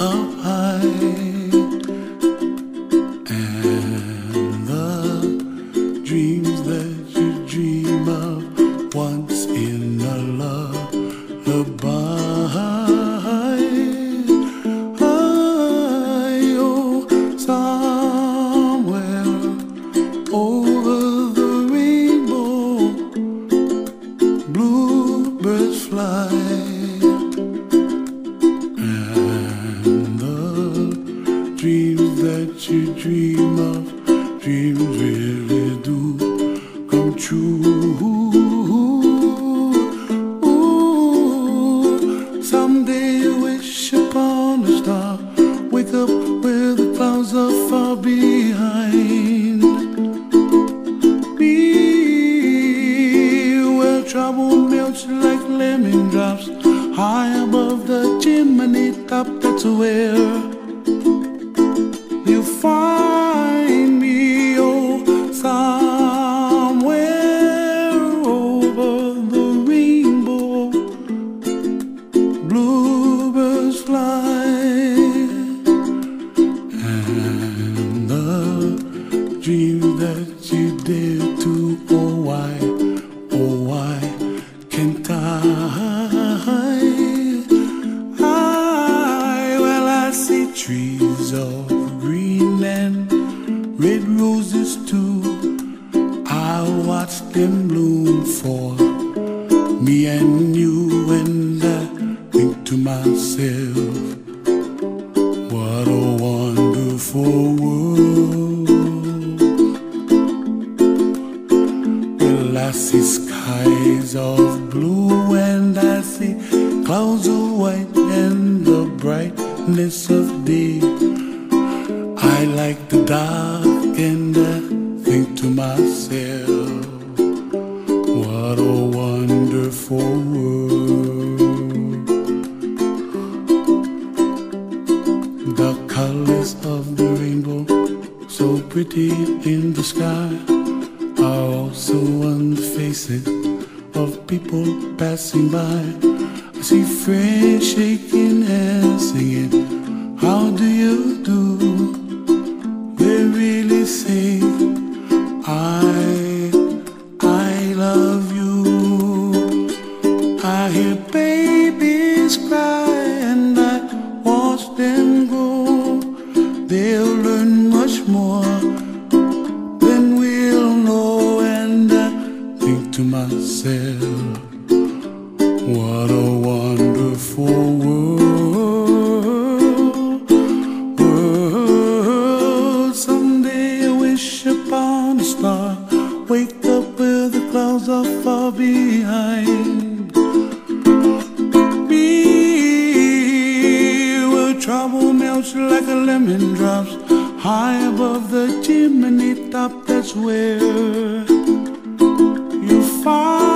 up high, and the dreams that you dream of once in a lullaby. Oh, somewhere over the rainbow, bluebirds fly. Dreams that you dream of, dreams really do come true. Ooh, someday you wish upon a star, wake up where the clouds are far behind. Be where trouble melts like lemon drops, high above the chimney top. That's where you find me, oh, somewhere over the rainbow, bluebirds fly, and the dreams that you dare to, oh why can't I? Well, I see trees of green and red roses too. I watch them bloom for me and you, and I think to myself, what a wonderful world. Well, I see skies of blue, and I see clouds of white, and the brightness of day. I like the dark, and I think to myself, what a wonderful world. The colors of the rainbow, so pretty in the sky, are also on the faces of people passing by. I see friends shaking hands, singing, how do you do? They really say, I love you. I hear babies cry, and I watch them grow. They'll learn much more than we'll know, and I think to myself, what a wonderful world. Someday I wish upon a star, wake up where the clouds are far behind. Be where trouble melts like a lemon drops, high above the chimney top. That's where you find